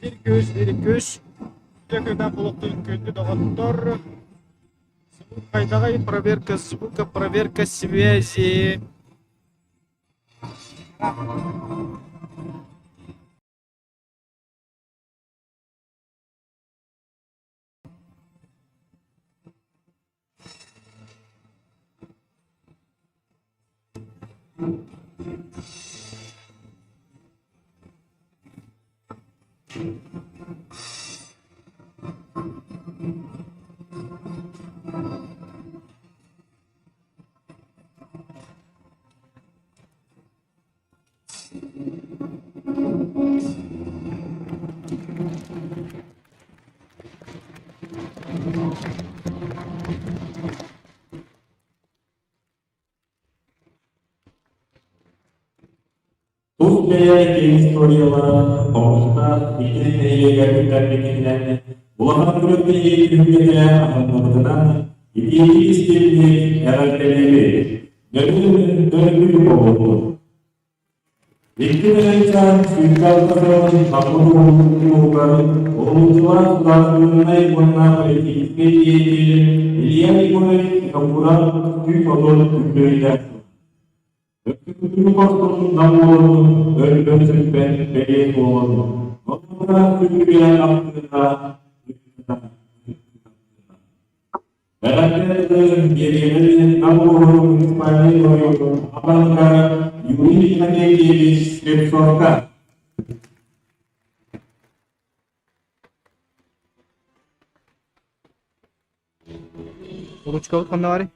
Bir көз. Töküden buluktu ülkündü doktor. Кайдагай проверка связи. Türkiye'ye historiyalara, komşuda ikili neyle gerçekten beklilen, bulağın kırıklı eğitim getiren anlamlarından ikinci istemli herhaldeleri, dönümlü oldu. İktidarın suikastlarının kapılı olduğunu olumsuzlar kurallarına ikonar ve iktidarın ilyen ikonik kapıran büyük odun hükümlerinden Ötürü kostun damlalarının ölümsüz belirli oldu. Noktalar hükümlerinden aklında Beraberlerin gerilerinin damlalarının ispaili oluyordu. Abanka Yuri Kadegi Strepsovka Ручка вот var.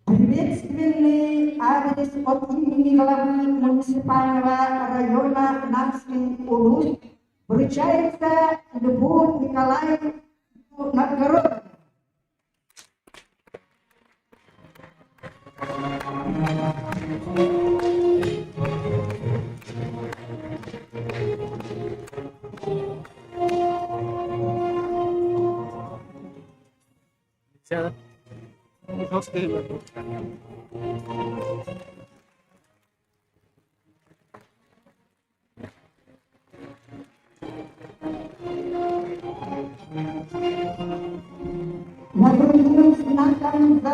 Приветственный адрес от имени главы муниципального района Нарвский Улус вручается Любовь Николаевну Новгородову.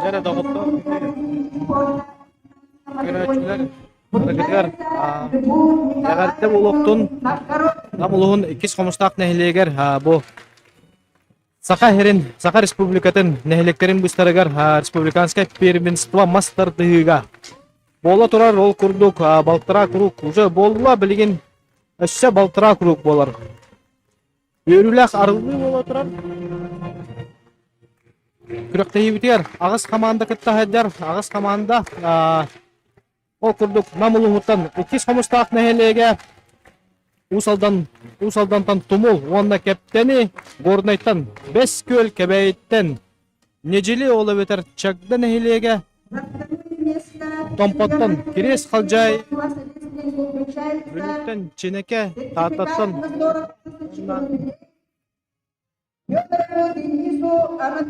Nerede doktor? Yöneticiler, hareketler, Levent'te Bulut'un Намулуһун иккис хомустаах нэһилиэгэр бу Саха республикатын нэһилектерин быстарыгар республиканская первенство мастер дыыга. Бола турар ол курдук балтыра круг уже болла билген өссө балтыра круг болар. Өрүлэх арылды бола турар. Күрөктейбитер агыс команда кыттахадар агыс команда ол курдук намулуһутан иккис хомустаах нэһилиэгэ Усалдантан тумул, онна кептени горнайтан бес көл кебейттен нежели олы бетер чагда нэһилиэгэ томпоттан кирес халжай бүлүттен ченеке таататтан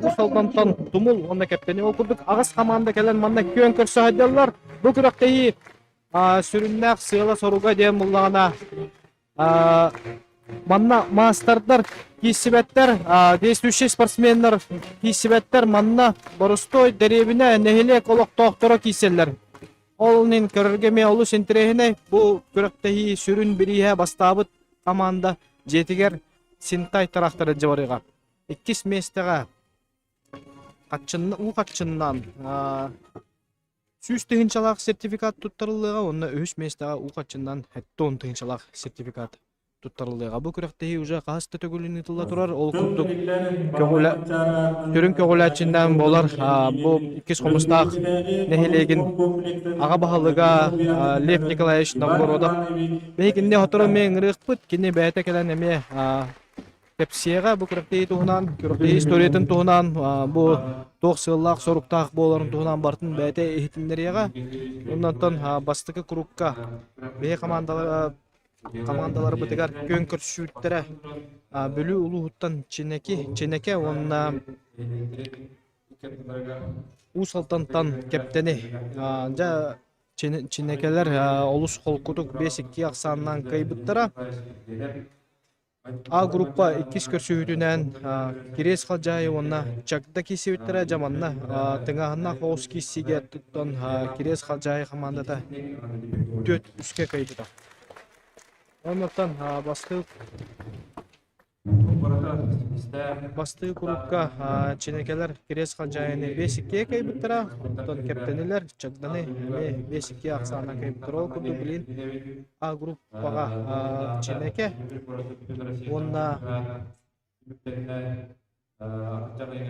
Усалдантан тумул, онна кептени ол курдук агыс команда келен манна көн көрсөһөдөллөр бу күрөктеи сүрүннәк сыйла соруга дем буллагана манна мастардар кисибеттер действующий спортсменнер кисибеттер манна боростой деребине нехиле колоктоктора киселлер олнин көрөргеме олу сентерехине бу көрөктеи сүрүн бирие бастабыт команда жетигер синтай тарактары жабарыга 2 местега катчыннан Сүз тыгынчалак сертификат туттарылыга, онна өс местега укачындан 10 тыгынчалак сертификат туттарылыга. Бу күрөктеги уже каста төгүлүнү тылла турар, ол курдук көрүн көгүлачындан болар. Бу 2 хомустак нэһилеген ага баһалыга Лев Николаевич Новгородов. Бегинде хоторо мен рыхпыт, кине бәйте келен эме Кепсиега бу күрөктеги туһунан, күрөктеги историятын туһунан, бу тоқсыллақ соруктақ боларын туһунан бартын бәйте эхитинлерияга. Оннан бастыкы кругка бе командалар бытыгар көн көрсүттөрө бөлүү улууттан ченеке онна Усалтантан кептени жа ченекелер олус холкутук 5-2 аксанынан кайбыттара. А группа 2 көрсүйтүнөн кирес халжай онна чагда кисибиттера жаманна тыңаһына хоос кисиге туттан кирес халжай командада 4-3 кайбыта. Оннан басты группка ченекелер кирес халжайны 5-2 кайбыттара, онтон кептенилер чагданы 5-2 аксанынан кайбыттара курду билин. А группага ченеке онна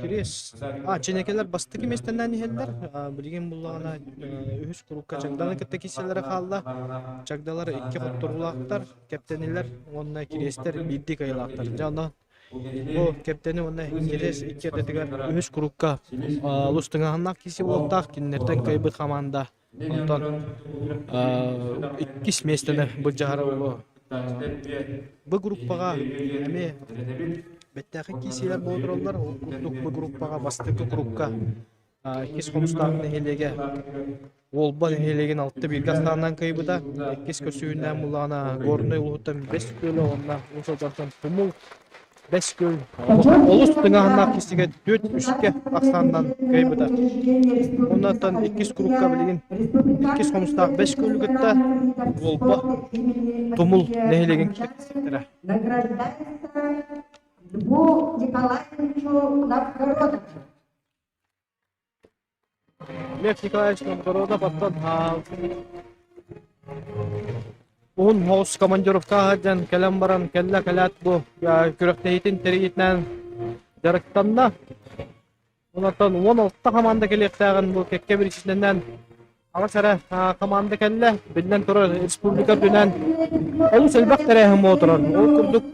кирес ченекелер бастыки местенен ихелдер билген буллагана үс группка чагданы кытта киселери калды. Чагдалар 2 хотторулактар, кептенилер онна кирестер бидди кайлактар. Жана бу кептени онна кирес 2 дедигер үс группка лустыңаһына киси болтак киннертен кайбыт команда. Онтон 2 местене бу жара болу. Бу группага эме беттәхи кисилер болдыралар, бу группага бастыкы группка 2 хомустак нэһилеге олба нэһилеген 6-1 астарынан кайбыта 2 көсүүнөн булана горный улуттан 5 көлө онна усалдартан тумул 5 көл олус тыңаһына кисиге 4-3 астарынан кайбыта. Оннан 2 группка билген 2 хомустак 5 көлүгөттө олба тумул нэһилеген кисиктер. Льву Николаевичу Новгородовичу. Лев Николаевич Новгородов аттан он хоус командировка жан келем баран келла калат бу күрөктейтин теритнен жарыктанда. Онан 16 команда келектаган бу кекке биричинен аласара команда келле билен турар республика дүнен ол селбак терехим отурар. Ол курдук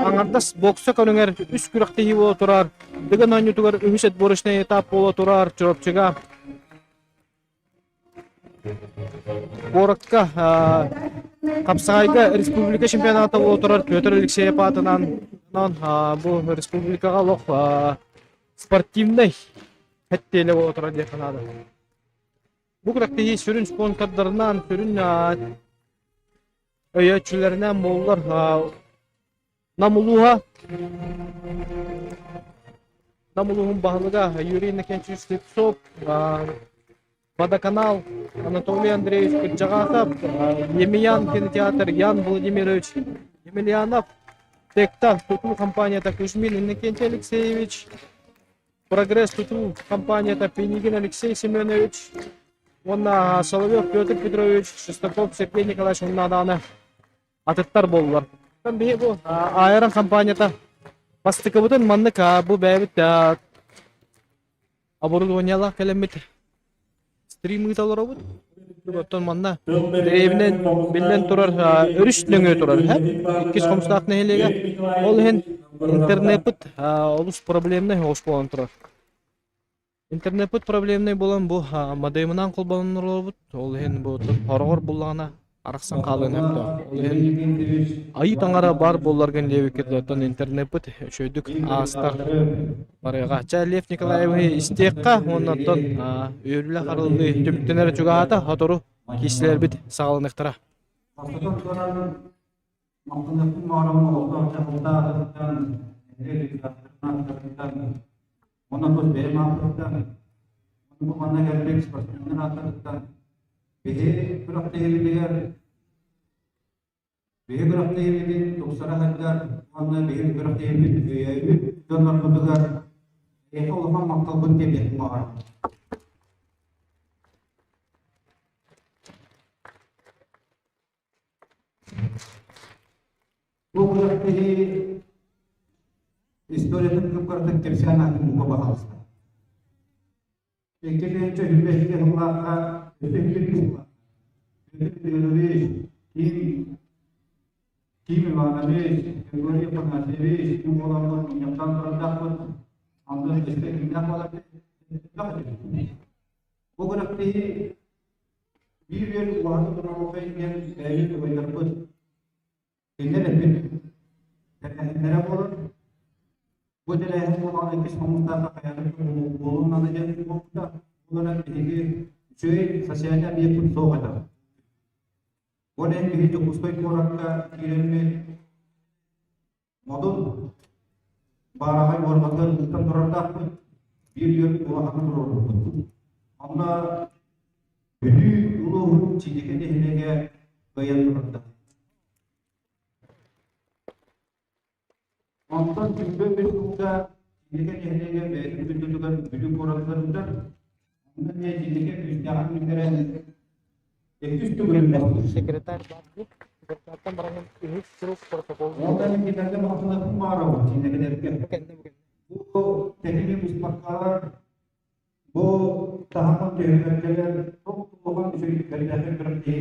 аңардас бокса көрүңөр 3 күрөктеги боло турар. Деген ойнутугар үмүсет борушна этап боло турар чоропчуга. Боракка Капсайга республика чемпионаты боло турар. Петр Алексеев атынан бу республикага лок спортивный хеттеле боло турар деп санады. Бу күрөктеги сүрүн спонсордорунан сүрүн өйөтчүлөрүнөн боллар намулугун баһалыга Юрий Накенчевич Слепцов, Водоканал, Анатолий Андреевич Кырджагатов, Емельян кинотеатр, Ян Владимирович Емельянов, Тектал, Туту компанията Кузьмин Иннокентий Алексеевич, Прогресс Туту компанията Пенигин Алексей Семенович, онна Соловьев Петр Петрович, Шестаков Сергей Николаевич, онна даны атыттар болдылар. Бе бу айран компанията бастыкыбытын маннык бу бәбит оборудованиялар келемит стримы талар бут. Оттон манна деревинен билен турар өрүш дөңө турар. Икки комстак нелеге ол хен интернет олус проблемне хош болон турар. Интернет проблемне болон бу модеминан колбонулар бут. Ол хен бу хоргор буллагына араксан калын хепте. Ол хен айы таңара бар болларген лебекет оттон интернет чөйдүк астар барыга. Лев Николаевич истекка оннан өрүлө карылды түмүктөнөр чугаата хотору кишилер бит сагалыныктара. Bu bıraktığı historianın kıpkırtık kimsenin aklını babası. Peki hübbetli Allah'a hübbetli Allah. Hübbetli kim ilanmış, kırgırı panaseviş, kim olanlar yaptan bıraktık, andan isteklinden olabilir. Bu bıraktığı bir ulanı durmakayın evli oynarpız. Nere olur? Bu dileğin olan iki sonuçlarda hayatın bulunmadığı nokta bunların ilgili şöyle sosyal bir yapım soğuğudur. Bu nedenle bir çok ustoy korakta girilme modun barahay ormanlar mutlak durarda bir yıl kulağını durur. Ama büyük uluğun çiğdikini hilege bayan durarda. Ondan çünkü bir kurda çiğdikini hilege ve bütün büyük koraklarında ondan ne çiğdikini müstahak ülkelerin eküstü bölümler. Sekreter Batuk, Sekreter Barangin Ihik Suruk Protokol. Ondan kita ada masalah kemarau çiğdikini. Bu teknik müstahaklar bu tahammül devletler çok olan bir şey kerjanya berarti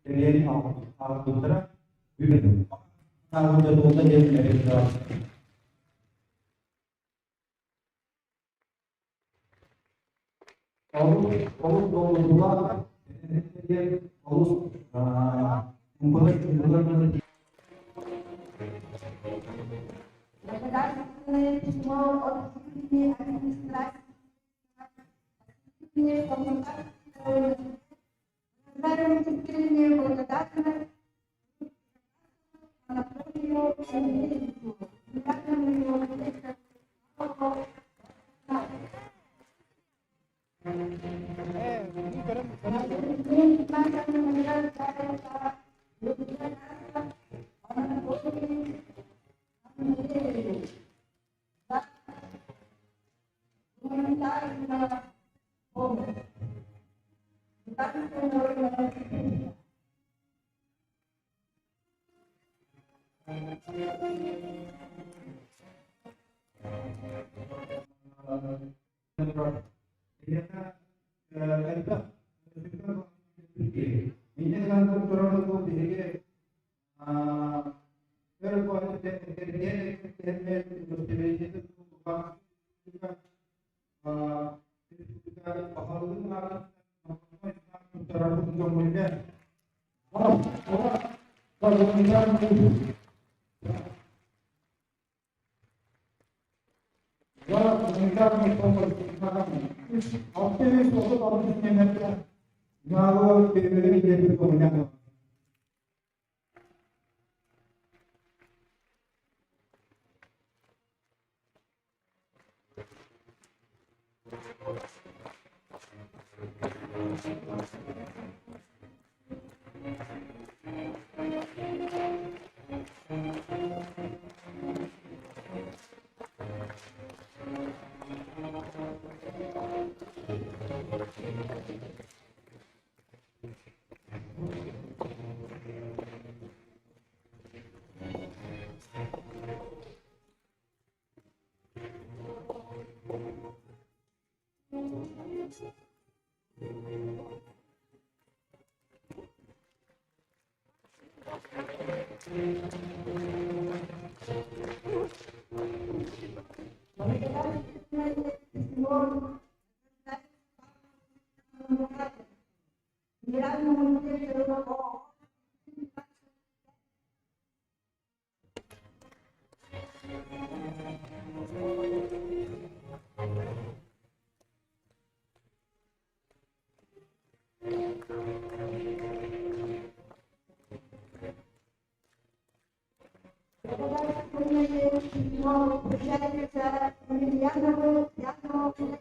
dari awal büyük tahun dahulu dia mereka kalau dua dia kalau membuat jumlah Semua orang ini administrasi komunitas dan menjadikannya berkaitan dengan program ini. Emiliano